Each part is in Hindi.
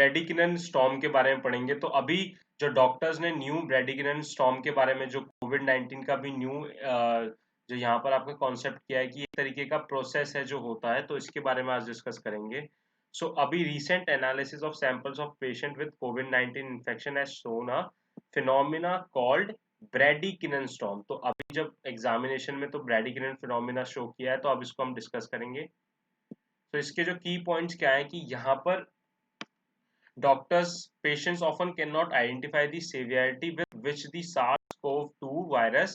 ब्रैडिकिनन स्टॉर्म के बारे में पढ़ेंगे। तो अभी जो डॉक्टर्स ने न्यू ब्रैडिकिनन स्टॉर्म के बारे में, जो कोविड-19 का भी न्यू जो यहाँ पर आपका कॉन्सेप्ट किया है कि एक तरीके का प्रोसेस है जो होता है, तो इसके बारे में आज डिस्कस करेंगे। सो अभी recent analysis of samples of patient with कोविड-19 infection has shown a phenomena called bradykinin storm. तो अभी जब एग्जामिनेशन में तो ब्रैडिकिनन फिनोमिना शो किया है, तो अब इसको हम डिस्कस करेंगे। तो इसके जो की पॉइंट्स क्या है कि यहाँ पर doctors, patients often cannot identify the severity with which the SARS-CoV-2 virus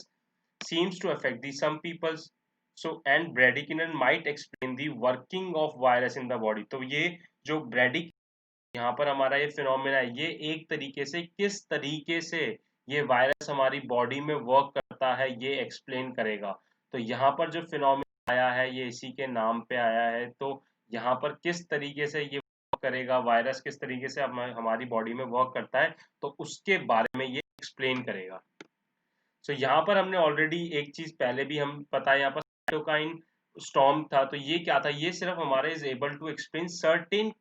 seems to affect the some people. So, and bradykinin might explain the working of virus in the body. तो ये जो ब्रेडिक यहाँ पर हमारा ये फिनोमेना है, ये एक तरीके से किस तरीके से ये वायरस हमारी बॉडी में वर्क करता है ये एक्सप्लेन करेगा। तो यहाँ पर जो फिनोमेना आया है ये इसी के नाम पे आया है। तो यहाँ पर किस तरीके से ये वर्क करेगा, वायरस किस तरीके से हमारी बॉडी में वर्क करता है, तो उसके बारे में ये एक्सप्लेन करेगा। सो यहाँ पर हमने ऑलरेडी एक चीज पहले भी हम पता है, यहाँ पर साइटोकाइन स्टॉर्म था। तो ये क्या था, ये सिर्फ हमारे is able to explain certain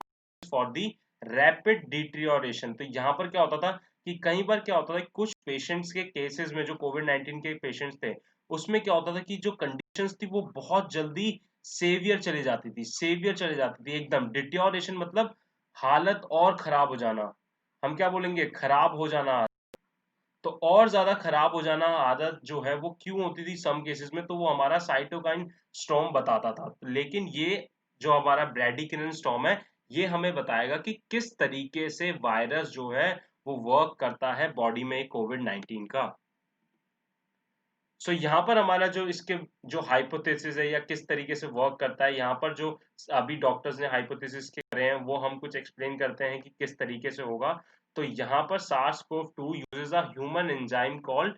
for the rapid deterioration. तो यहाँ पर क्या होता था कि कई बार क्या होता था, कुछ पेशेंट्स के केसेस में जो कोविड-19 के पेशेंट्स थे, उसमें क्या होता था कि जो कंडीशंस थी वो बहुत जल्दी सेवियर चली जाती थी, सेवियर चली जाती थी एकदम। डिट्रियोरेशन मतलब हालत और खराब हो जाना, हम क्या बोलेंगे, खराब हो जाना। तो और ज्यादा खराब हो जाना आदत जो है वो क्यों होती थी सम केसेस में, तो वो हमारा साइटोकाइन स्टॉर्म बताता था। लेकिन ये जो हमारा ब्रैडिकिनन स्टॉर्म है, ये हमें बताएगा कि किस तरीके से वायरस जो है वो वर्क करता है बॉडी में कोविड-19 का। सो यहाँ पर हमारा जो इसके जो हाइपोथेसिस है या किस तरीके से वर्क करता है, यहाँ पर जो अभी डॉक्टर्स ने हाइपोथेसिस के करे हैं वो हम कुछ एक्सप्लेन करते हैं कि किस तरीके से होगा। तो यहाँ पर SARS-CoV-2 uses a human enzyme called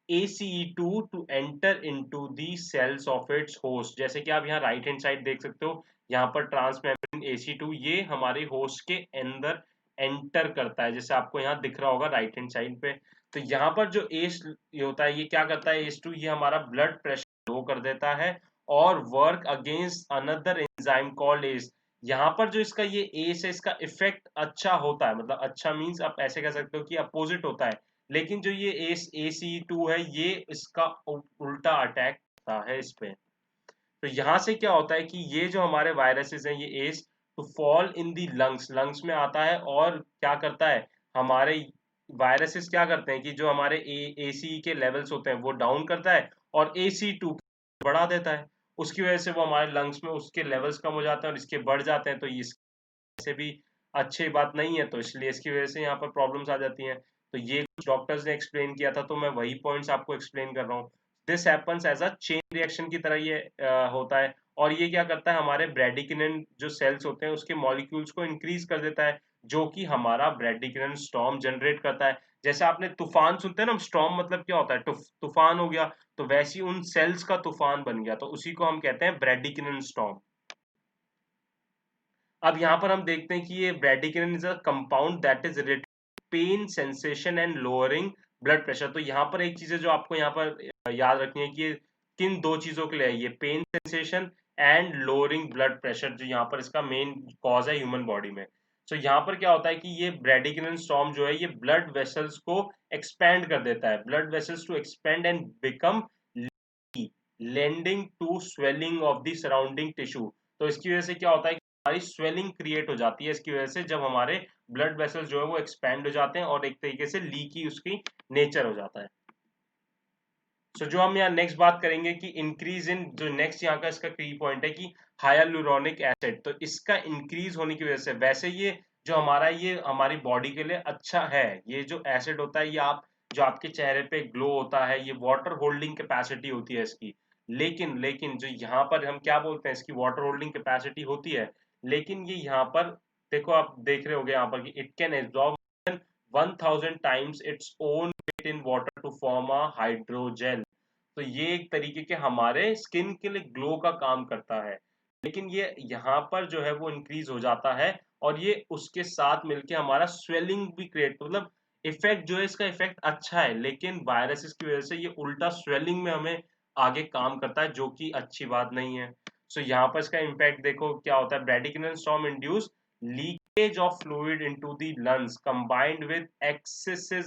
ACE2 to enter into the cells of its host। जैसे कि आप यहाँ राइट हैंड साइड देख सकते हो, यहाँ पर ट्रांसमेम्ब्रेन ACE2 ये हमारे होस्ट के अंदर एंटर करता है, जैसे आपको यहाँ दिख रहा होगा राइट हैंड साइड पे। तो यहाँ पर जो एस ये होता है, ये क्या करता है, एस टू ये हमारा ब्लड प्रेशर लो कर देता है और work against another enzyme called S. यहाँ पर जो इसका ये एस है, इसका इफेक्ट अच्छा होता है, मतलब अच्छा मींस आप ऐसे कह सकते हो कि अपोजिट होता है। लेकिन जो ये एस ACE2 है, ये इसका उल्टा अटैक करता है इस पे। तो यहाँ से क्या होता है कि ये जो हमारे वायरसेस हैं, ये as to fall in the lungs, lungs में आता है और क्या करता है, हमारे वायरसेस क्या करते हैं कि जो हमारे ACE के लेवल्स होते हैं वो डाउन करता है और ACE2 बढ़ा देता है। उसकी वजह से वो हमारे लंग्स में उसके लेवल्स कम हो जाते हैं और इसके बढ़ जाते हैं। तो इससे भी अच्छी बात नहीं है, तो इसलिए इसकी वजह से यहाँ पर प्रॉब्लम्स आ जाती हैं। तो ये कुछ डॉक्टर्स ने एक्सप्लेन किया था, तो मैं वही पॉइंट्स आपको एक्सप्लेन कर रहा हूँ। This happens as a chain reaction की तरह ये होता है। और ये क्या करता है, हमारे ब्रैडिकिनन जो सेल्स होते हैं उसके मॉलिक्यूल्स को इंक्रीज कर देता है, जो कि हमारा ब्रैडिकिनन स्टॉर्म जनरेट करता है। जैसे आपने तूफान सुनते हैं ना, स्टॉर्म मतलब क्या होता है, तूफान हो गया, तो वैसे ही उन सेल्स का तूफान बन गया, तो उसी को हम कहते हैं ब्रैडिकिनन स्टॉर्म। अब यहाँ पर हम देखते हैं कि ये bradykinin is a compound that is related pain sensation and lowering blood pressure. तो यहाँ पर एक चीज है जो आपको यहाँ पर याद रखनी है कि ये किन दो चीजों के लिए है, ये pen sensation and lowering blood pressure, जो यहाँ पर इसका मेन कॉज है ह्यूमन बॉडी में। तो यहाँ पर क्या होता है कि ये ब्रैडिकिनन स्टॉर्म जो है ये ब्लड वेसल्स को एक्सपैंड कर देता है, blood vessels to expand and become lending to swelling of the surrounding tissue. तो इसकी वजह से क्या होता है कि हमारी स्वेलिंग क्रिएट हो जाती है इसकी वजह से, जब हमारे ब्लड वेसल्स जो है वो एक्सपैंड हो जाते हैं और एक तरीके से लीकी उसकी नेचर हो जाता है। सो जो हम यहाँ नेक्स्ट बात करेंगे कि इंक्रीज इन, जो नेक्स्ट यहाँ का इसका की पॉइंट है कि हाइलुरोनिक एसिड, तो इसका इंक्रीज होने की वजह से, वैसे ये जो हमारा ये हमारी बॉडी के लिए अच्छा है, ये जो एसिड होता है ये आप जो आपके चेहरे पे ग्लो होता है, ये वाटर होल्डिंग कैपेसिटी होती है इसकी। लेकिन लेकिन जो यहाँ पर हम क्या बोलते हैं, इसकी वाटर होल्डिंग कैपेसिटी होती है, लेकिन ये यहाँ पर देखो, आप देख रहे होगे यहाँ पर कि it can absorb 1000 times its own weight in water to form a hydrogel. तो ये एक तरीके के हमारे स्किन के लिए ग्लो का काम करता है। लेकिन ये यहाँ पर जो है वो इंक्रीज हो जाता है और ये उसके साथ मिलके हमारा स्वेलिंग भी क्रिएट, मतलब इफेक्ट जो है इसका इफेक्ट अच्छा है, लेकिन वायरसेस की वजह से ये उल्टा स्वेलिंग में हमें आगे काम करता है, जो कि अच्छी बात नहीं है। सो यहाँ पर इसका इम्पैक्ट देखो क्या होता है, bradykinin storm induce leak leakage of fluid into the lungs combined with excessive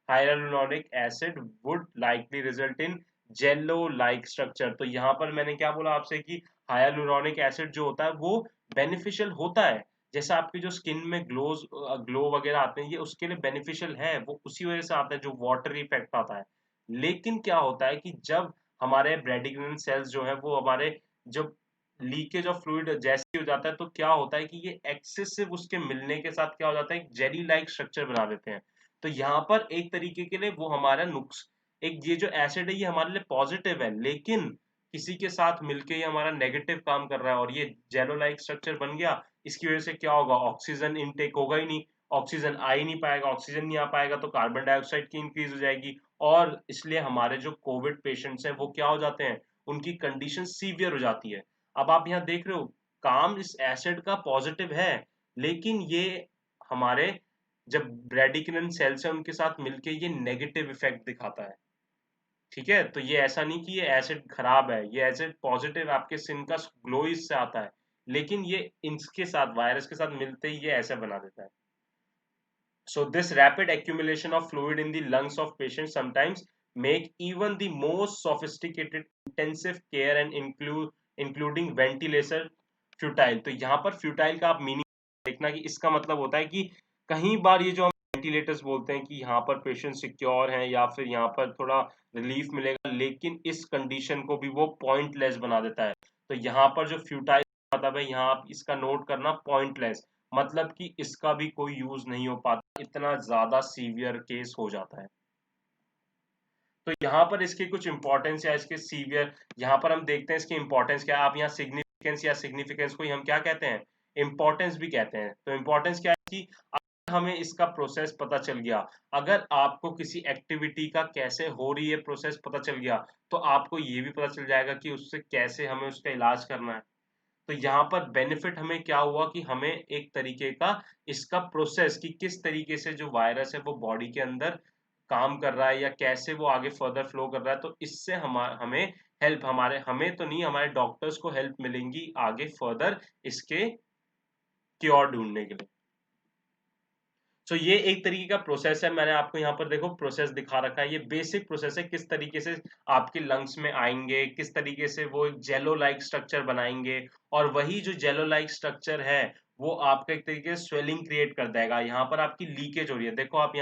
hyaluronic acid would likely result in jello like structure. तो यहाँ पर मैंने क्या बोला आपसे कि हाइलुरोनिक एसिड जो होता है वो बेनिफिशियल होता है, जैसा आपकी जो स्किन में ग्लो वगैरह आते हैं ये उसके लिए बेनिफिशियल है, वो उसी वजह से आता है जो वाटर इफेक्ट आता है। लेकिन क्या होता है कि जब हमारे ब्रेडिग्रेन सेल्स जो है वो हमारे जब लीकेज ऑफ फ्लूइड जैसे ही हो जाता है तो क्या होता है कि ये एक्सेसिव उसके मिलने के साथ क्या हो जाता है, एक जेली लाइक स्ट्रक्चर बना देते हैं। तो यहाँ पर एक तरीके के लिए वो हमारा नुक्स, एक ये जो एसिड है ये हमारे लिए पॉजिटिव है, लेकिन किसी के साथ मिलके ये हमारा नेगेटिव काम कर रहा है और ये जेलो लाइक स्ट्रक्चर बन गया। इसकी वजह से क्या होगा, ऑक्सीजन इनटेक होगा ही नहीं, ऑक्सीजन आ ही नहीं पाएगा, ऑक्सीजन नहीं आ पाएगा तो कार्बन डाइऑक्साइड की इंक्रीज हो जाएगी, और इसलिए हमारे जो कोविड पेशेंट्स हैं वो क्या हो जाते हैं, उनकी कंडीशन सीवियर हो जाती है। अब आप यहाँ देख रहे हो काम इस एसिड का पॉजिटिव है, लेकिन ये हमारे जब ब्रेडिकिनन सेल्स है उनके साथ मिलके ये नेगेटिव इफेक्ट दिखाता है। ठीक है, तो ये ऐसा नहीं कि ये एसिड खराब है, ये एसिड पॉजिटिव आपके स्किन का ग्लो इससे आता है, लेकिन ये इनके साथ वायरस के साथ मिलते ही ये ऐसा बना देता है। So this rapid accumulation of fluid in the lungs of patients sometimes make even the most sophisticated intensive care and including ventilation futile। तो यहाँ पर futile का आप मीनिंग देखना कि इसका मतलब होता है कि कहीं बार ये जो हम वेंटिलेटर्स बोलते हैं कि यहाँ पर पेशेंट सिक्योर हैं या फिर यहाँ पर थोड़ा रिलीफ मिलेगा, लेकिन इस कंडीशन को भी वो पॉइंटलेस बना देता है। तो यहाँ पर जो फ्यूटाइल मतलब है, यहाँ आप इसका नोट करना पॉइंटलेस, मतलब कि इसका भी कोई यूज नहीं हो पाता, इतना ज्यादा सीवियर केस हो जाता है। तो यहाँ पर इसके कुछ इंपॉर्टेंस या इसके सीवियर, यहाँ पर हम देखते हैं इसकी इंपॉर्टेंस क्या है। आप यहाँ सिग्निफिकेंस या सिग्निफिकेंस को ही हम क्या कहते हैं, इंपॉर्टेंस भी कहते हैं। तो इंपॉर्टेंस क्या है कि अगर हमें इसका प्रोसेस पता चल गया, अगर आपको किसी एक्टिविटी का कैसे हो रही है प्रोसेस पता चल गया, तो आपको ये भी पता चल जाएगा कि उससे कैसे हमें उसका इलाज करना है। तो यहाँ पर बेनिफिट हमें क्या हुआ कि हमें एक तरीके का इसका प्रोसेस कि किस तरीके से जो वायरस है वो बॉडी के अंदर काम कर रहा है या कैसे वो आगे फर्दर फ्लो कर रहा है, तो इससे हमें हेल्प, हमें तो नहीं, हमारे डॉक्टर्स को हेल्प मिलेंगी आगे फर्दर इसके क्योर ढूंढने के लिए। तो ये एक तरीके का प्रोसेस है, मैंने आपको यहाँ पर देखो प्रोसेस दिखा रखा है, ये बेसिक प्रोसेस है किस तरीके से आपके लंग्स में आएंगे, किस तरीके से वो एक जेलो लाइक स्ट्रक्चर बनाएंगे, और वही जो जेलो लाइक स्ट्रक्चर है वो आपका एक तरीके से स्वेलिंग क्रिएट कर देगा। यहाँ पर आपकी लीकेज हो रही है, देखो आप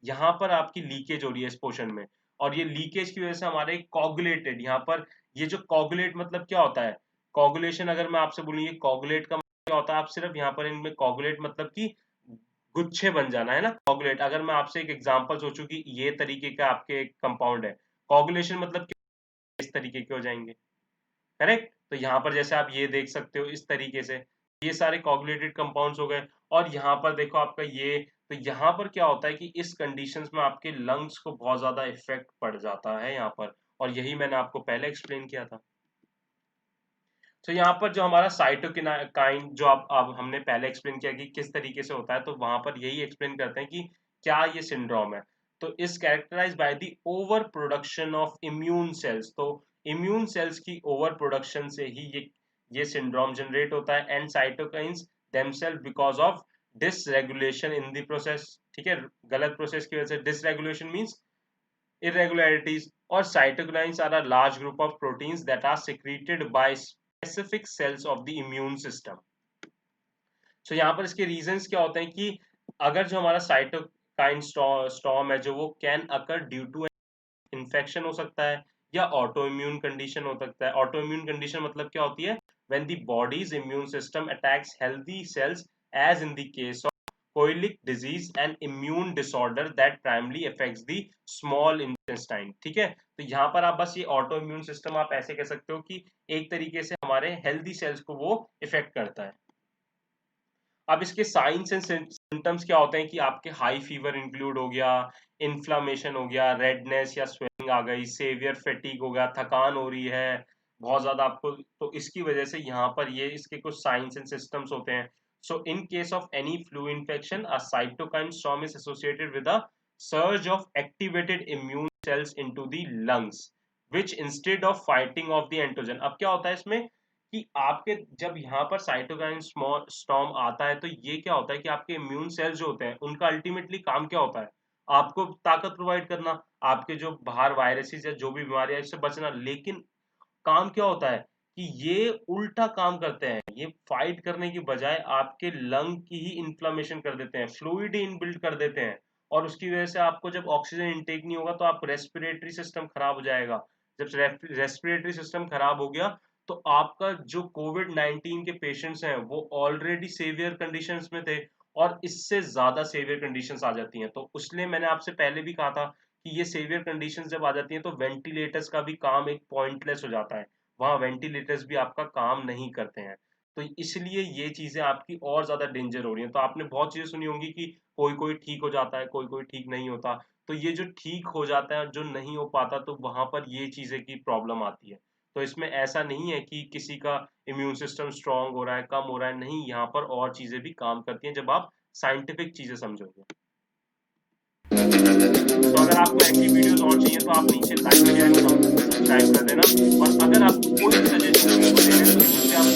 यहाँ पर आपकी लीकेज हो रही है इस पोर्शन में, और ये लीकेज की वजह से हमारे कॉगुलेटेड यहाँ पर, ये जो कॉगुलेट मतलब क्या होता है, कॉगुलेशन अगर मैं आपसे बोलूँ ये कॉगुलेट का मतलब क्या होता है, आप सिर्फ यहाँ पर इनमें कॉगुलेट मतलब कि गुच्छे बन जाना है ना, कॉगुलेट। अगर मैं आपसे एक एग्जांपल सोचूं कि ये तरीके का आपके कंपाउंड है, कॉगुलेशन मतलब इस तरीके के हो जाएंगे, करेक्ट। तो यहाँ पर जैसे आप ये देख सकते हो इस तरीके से ये सारे कॉगुलेटेड कंपाउंड्स हो गए, और यहाँ पर देखो आपका ये, तो यहाँ पर क्या होता है कि इस कंडीशंस में आपके लंग्स को बहुत ज्यादा इफेक्ट पड़ जाता है यहाँ पर, और यही मैंने आपको पहले एक्सप्लेन किया था। तो यहाँ पर जो हमारा साइटोकिनाइन जो अब हमने पहले एक्सप्लेन किया कि किस तरीके से होता है, तो वहां पर यही एक्सप्लेन करते हैं कि क्या ये सिंड्रोम है। तो इस characterise by the over production of immune cells, तो इम्यून सेल्स की ओवर प्रोडक्शन से ही ये सिंड्रोम जनरेट होता है, and cytokines themself because of dysregulation in the process. ठीक है, गलत प्रोसेस की वजह से, dysregulation means irregularities, or cytokines are a large group of proteins that are secreted by specific cells of the immune system। So यहाँ पर इसके रीजंस क्या होते हैं कि अगर जो हमारा साइटोकाइन स्टॉर्म है जो वो can occur due to infection हो सकता है, या ऑटो इम्यून कंडीशन हो सकता है। ऑटो इम्यून कंडीशन मतलब क्या होती है, when the body's immune system attacks healthy cells, as in the case coeliac disease and immune disorder that primarily affects the small intestine. ठीक है, तो यहाँ पर आप बस ये ऑटो इम्यून सिस्टम आप ऐसे कह सकते हो कि एक तरीके से हमारे हेल्दी सेल्स को वो इफेक्ट करता है। अब इसके साइंस एंड सिम्टम्स क्या होते हैं कि आपके हाई फीवर इंक्लूड हो गया, इन्फ्लामेशन हो गया, रेडनेस या स्वेलिंग आ गई, सेवियर फेटिक हो गया, थकान हो रही है बहुत ज्यादा आपको, तो इसकी वजह से यहाँ पर ये इसके कुछ साइंस एंड सिस्टम्स होते हैं। So in case of any flu infection a cytokine storm is associated with a surge of activated immune cells into the lungs which instead of fighting off the antigen. अब क्या होता है इसमें कि आपके जब यहाँ पर साइटोकाइन स्टॉर्म आता है तो ये क्या होता है कि आपके इम्यून सेल्स जो होते हैं उनका अल्टीमेटली काम क्या होता है, आपको ताकत प्रोवाइड करना, आपके जो बाहर वायरसेस या जो भी बीमारियां इससे बचना। लेकिन काम क्या होता है कि ये उल्टा काम करते हैं, ये फाइट करने की बजाय आपके लंग की ही इन्फ्लामेशन कर देते हैं, फ्लूइड ही इनबिल्ट कर देते हैं। और उसकी वजह से आपको जब ऑक्सीजन इंटेक नहीं होगा तो आप रेस्पिरेटरी सिस्टम खराब हो जाएगा। जब रेस्पिरेटरी सिस्टम खराब हो गया तो आपका जो कोविड 19 के पेशेंट्स हैं वो ऑलरेडी सेवियर कंडीशंस में थे और इससे ज्यादा सेवियर कंडीशंस आ जाती हैं। तो इसलिए मैंने आपसे पहले भी कहा था कि ये सेवियर कंडीशंस जब आ जाती हैं तो वेंटिलेटर्स का भी काम एक पॉइंटलेस हो जाता है, वहाँ वेंटिलेटर्स भी आपका काम नहीं करते हैं। तो इसलिए ये चीजें आपकी और ज्यादा डेंजर हो रही हैं। तो आपने बहुत चीजें सुनी होंगी कि कोई कोई ठीक हो जाता है, कोई कोई ठीक नहीं होता। तो ये जो ठीक हो जाता है, जो नहीं हो पाता, तो वहां पर ये चीजें की प्रॉब्लम आती है। तो इसमें ऐसा नहीं है कि किसी का इम्यून सिस्टम स्ट्रांग हो रहा है, कम हो रहा है, नहीं, यहाँ पर और चीजें भी काम करती हैं जब आप साइंटिफिक चीजें समझोगे। तो अगर आपको ऐसी वीडियोस और चाहिए तो आप नीचे लाइक चैनल सब्सक्राइब कर देना। और अगर आपको कोई भी सजेशन देने तो नीचे आप